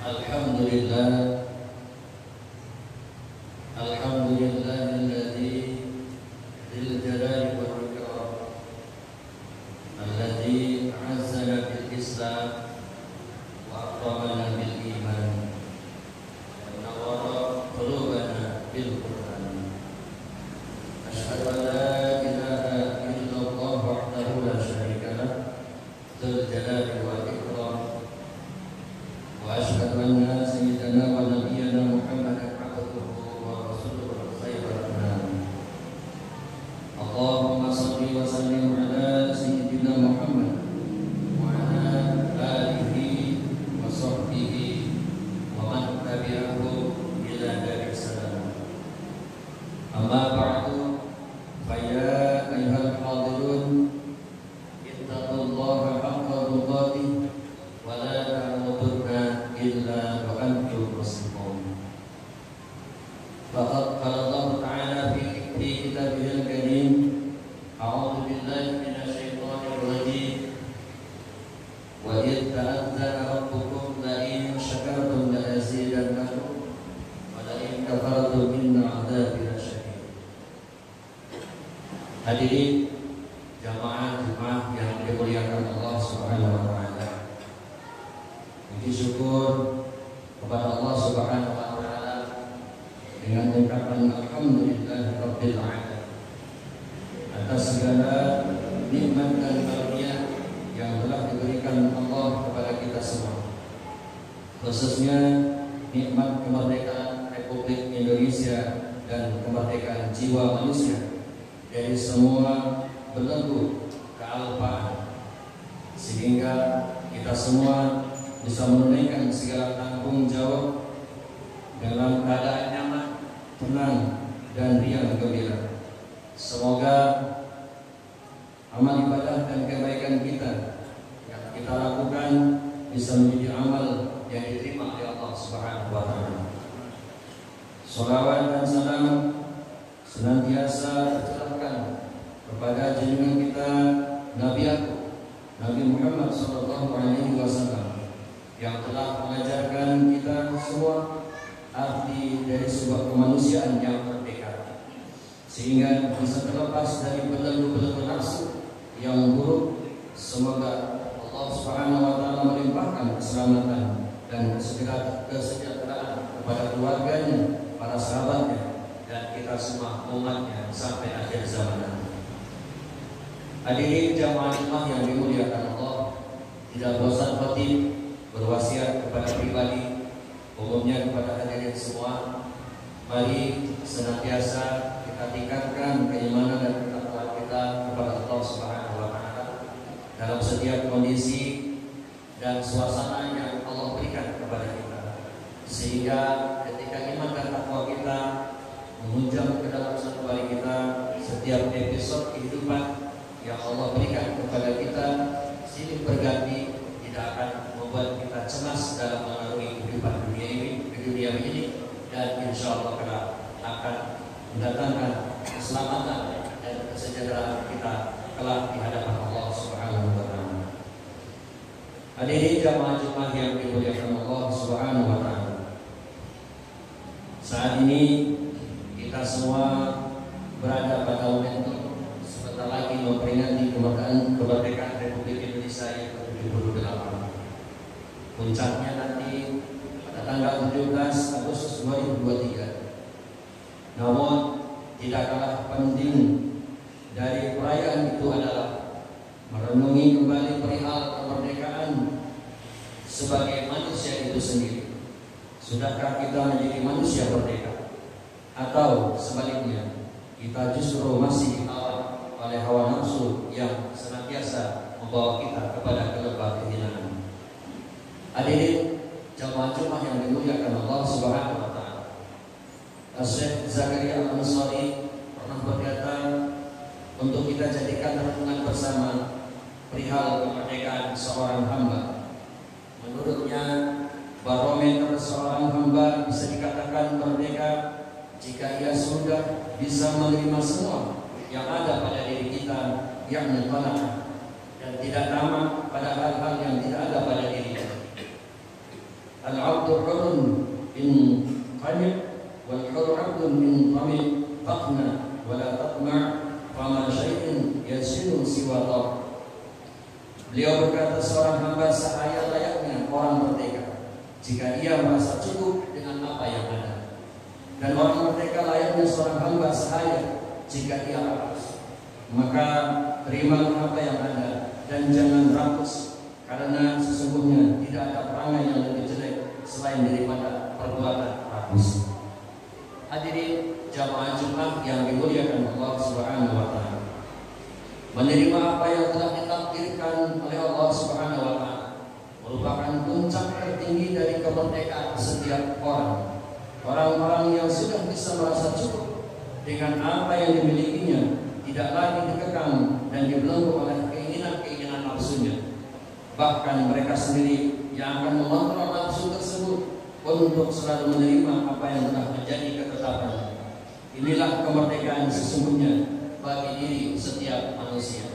Alhamdulillah, alhamdulillahilladzi dzil jalali wal ikram, alladzi azzana bil Islam wa akramana bil iman, wa nawwara qulubana bil Qur'an. Asyhadu an la ilaha illallah wahdahu la syarika lah, dzul jalali wal ikram, wa asyhadu anna sayyidana wa nabiyyana Muhammadan abduhu wa rasuluhu khairul anam. Allahumma shalli wa sallim ala sayyidina Muhammad wa ala alihi wa sahbihi wa man tabi'ahu ila daril salam. Amma ba'du, fa ya ayyuhal hadirun, ittaqullaha haqqa tuqatih wa la tamutunna illa wa antum muslimun. Faqad qala Allah Ta'ala fi kitabihil karim, a'udzu billahi minasyaitonir rajim, wa idh ta'adzana rabbukum la in syakartum la azidannakum wa la in kafartum inna 'adzabi lasyadid. Hadirin jamaah Jumat yang dimuliakan Allah Subhanahu wa taala. Puji syukur kepada Allah Subhanahu wa taala dengan ucapan alhamdulillahirabbil alamin atas segala nikmat dan karunia yang telah diberikan Allah kepada kita semua, khususnya nikmat kemerdekaan Republik Indonesia dan kemerdekaan jiwa manusia dari semua belenggu kealpaan, sehingga kita semua bisa menunaikan segala tanggung jawab dalam keadaan nyaman, tenang, dan riang gembira. Semoga amal ibadah dan kebaikan kita yang kita lakukan bisa menjadi amal yang diterima oleh Allah Subhanahu wa taala. Shalawat dan salam senantiasa tercurahkan kepada junjungan kita Nabi aku, Nabi Muhammad SAW, yang telah mengajarkan kita semua arti dari sebuah kemanusiaan yang merdeka, sehingga bisa terlepas dari belenggu-belenggu nafsu yang buruk. Semoga Allah Subhanahu wa taala melimpahkan keselamatan dan kesejahteraan kepada keluarganya, para sahabatnya, dan kita semua umatnya sampai akhir zaman nanti. Hadirin jamaah yang dimuliakan Allah, tidak bosan khatib berwasiat kepada pribadi, umumnya kepada hadirin semua, mari senantiasa kita tingkatkan keimanan dan ketakwaan kita kepada Allah Subhanahu wa taala dalam setiap kondisi dan suasana yang Allah berikan kepada kita, sehingga ketika iman dan takwa kita menghunjam ke dalam satu hari kita, setiap episode kehidupan yang Allah berikan kepada kita silih berganti tidak akan membuat kita cemas dalam mengarungi kehidupan dunia ini, dan insya Allah akan mendatangkan keselamatan dan kesejahteraan kita kelak di hadapan Allah Subhanahu wa taala. Hadirin jamaah yang dimuliakan Allah Subhanahu wa taala, saat ini kita semua berada pada momentum sebentar lagi memperingati kemerdekaan Republik Indonesia yang ke-78. Puncaknya nanti pada tanggal 17 Agustus 2023. Namun tidak kalah penting dari perayaan itu adalah merenungi kembali perihal kemerdekaan sebagai manusia itu sendiri. Sudahkah kita menjadi manusia merdeka, atau sebaliknya kita justru masih ditawan oleh hawa nafsu yang senantiasa membawa kita kepada kelebah kehinaan? Hadirin jamaah yang dimuliakan Allah Subhanahu wa taala, Syekh Zakaria Al-Ansari pernah berkata untuk kita jadikan renungan bersama perihal kemerdekaan seorang hamba. Menurutnya, barometer seorang hamba bisa dikatakan merdeka jika ia sudah bisa menerima semua yang ada pada diri kita, yakni qanaah, dan tidak tamak pada hal-hal yang tidak ada pada diri kita. al-'abdu 'urun in qami' wal 'urru 'abdun in qami' faqna wa la tatma' fama syai'in yasinu siwa ta'. Beliau berkata, seorang hamba sahaya layaknya orang merdeka jika ia merasa cukup dengan apa yang ada, dan orang merdeka layaknya seorang hamba sahaya jika ia rakus. Maka terimalah apa yang ada dan jangan rakus, karena sesungguhnya tidak ada perangai yang lebih jelek selain daripada perbuatan rakus. Hadirin jamaah Jumat yang dimuliakan Allah Subhanahu wa taala, menerima apa yang telah ditakdirkan oleh Allah Subhanahu wa taala merupakan puncak tertinggi dari kemerdekaan setiap orang. Orang-orang yang sudah bisa merasa cukup dengan apa yang dimilikinya, tidak lagi dikekang dan dibelenggu oleh keinginan-keinginan nafsunya. Bahkan mereka sendiri yang akan mengontrol nafsu tersebut untuk selalu menerima apa yang telah menjadi ketetapan. Inilah kemerdekaan sesungguhnya bagi diri setiap manusia.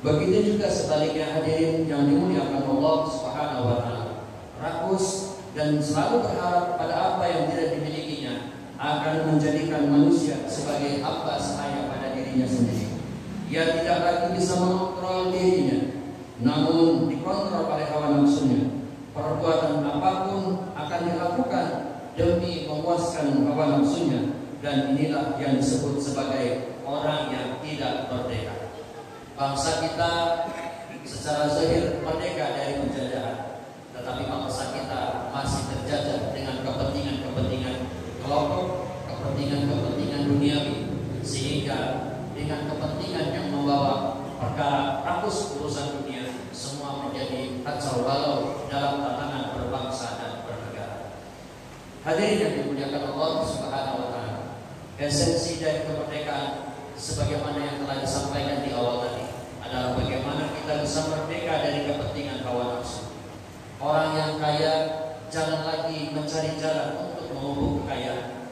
Begitu juga sebaliknya hadirin yang dimuliakan Allah Subhanahu wa taala, rakus dan selalu berharap pada apa yang tidak dimilikinya akan menjadikan manusia sebagai hamba sahaya pada dirinya sendiri. Ia tidak lagi bisa mengontrol dirinya, namun dikontrol oleh hawa nafsunya. Perbuatan apapun akan dilakukan demi memuaskan hawa nafsunya, dan inilah yang disebut sebagai orang yang tidak merdeka. Bangsa kita secara zahir merdeka dari penjajahan, tetapi bangsa kita masih terjajah dengan kepentingan-kepentingan kelompok, kepentingan-kepentingan duniawi, sehingga dengan kepentingan yang membawa perkara rakus urusan dunia, semua menjadi kacau balau dalam tatanan berbangsa dan bernegara. Hadirin yang dimuliakan Allah Subhanahu wa taala, esensi dari kemerdekaan sebagaimana yang telah disampaikan di awal tadi adalah bagaimana kita bisa merdeka dari kepentingan hawa nafsu. Orang yang kaya jangan lagi mencari jalan untuk memupuk kekayaan.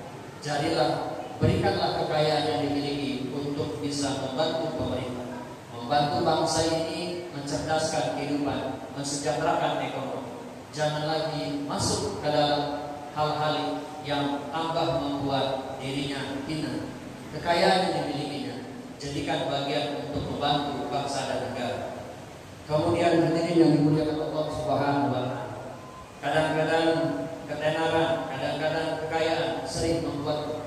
Berikanlah kekayaan yang dimiliki untuk bisa membantu pemerintah, membantu bangsa ini mencerdaskan kehidupan, mensejahterakan ekonomi. Jangan lagi masuk ke dalam hal-hal yang tambah membuat dirinya hina. Kekayaan yang dimilikinya jadikan bagian untuk membantu bangsa dan negara. Kemudian hadirin yang dimuliakan Allah Subhanahu wa taala, kadang-kadang ketenaran, kadang-kadang kekayaan sering membuat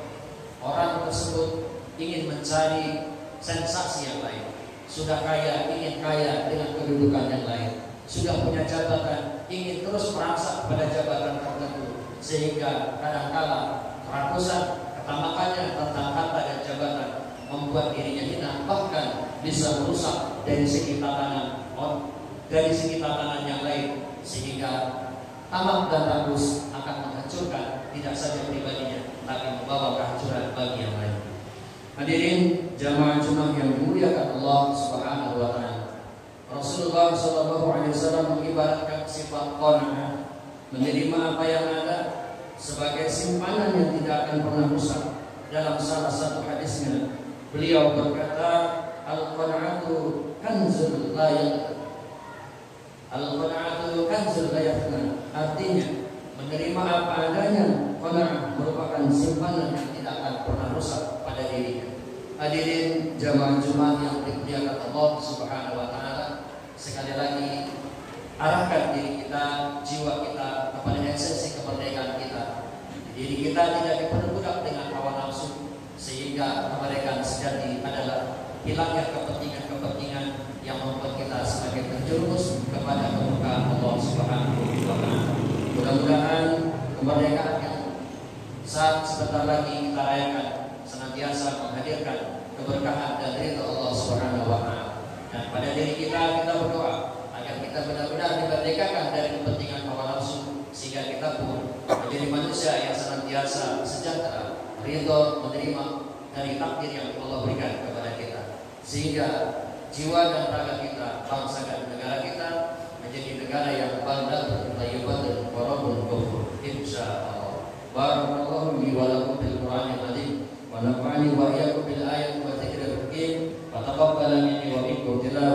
orang tersebut ingin mencari sensasi yang lain. Sudah kaya, ingin kaya dengan kedudukan yang lain. Sudah punya jabatan, ingin terus merangsak pada jabatan tertentu, sehingga kadang-kala kerakusan, ketamakannya tentang harta dan jabatan membuat dirinya hina, bahkan bisa merusak dari segi tatanan yang lain, sehingga tamak dan rakus akan menghancurkan tidak saja pribadinya, tapi membawa kehancuran bagi yang lain. Hadirin jamaah Jumat yang dimuliakan Allah Subhanahu wa taala, Rasulullah SAW mengibaratkan sifat qanaah, menerima apa yang ada, sebagai simpanan yang tidak akan pernah rusak. Dalam salah satu hadisnya, beliau berkata, al-qanaatu kanzul la yafna. Al-qanaatu kanzul la yafna, artinya menerima apa adanya. Qanaah merupakan simpanan yang tidak akan pernah rusak pada dirinya. Hadirin jamaah Jumat yang dimuliakan Allah Subhanahu wa taala, sekali lagi arahkan diri kita, jiwa kita kepada esensi kemerdekaan kita. Diri kita tidak diperbudak dengan hawa nafsu, sehingga kemerdekaan sejati adalah hilangnya kepentingan-kepentingan yang membuat kita semakin terjerumus kepada kemurkaan Allah Subhanahu wa taala. Mudah-mudahan kemerdekaan yang saat sebentar lagi kita rayakan senantiasa menghadirkan keberkahan dan ridha Allah Subhanahu wa taala. Dan pada diri kita berdoa agar kita benar-benar dimerdekakan dari kepentingan hawa nafsu, sehingga kita pun menjadi manusia yang senantiasa sejahtera, ridha, menerima dari takdir yang Allah berikan kepada kita, sehingga jiwa dan raga kita, bangsa dan negara kita menjadi negara yang baldatun thayyibatun wa rabbun ghafur, insyaallah. Barakallahu li wa lakum bil Qur'anil azim wa nafa'ani wa iyyakum bil ayati wa dzikril hakim wa taqabbala minni wa minkum tilawatan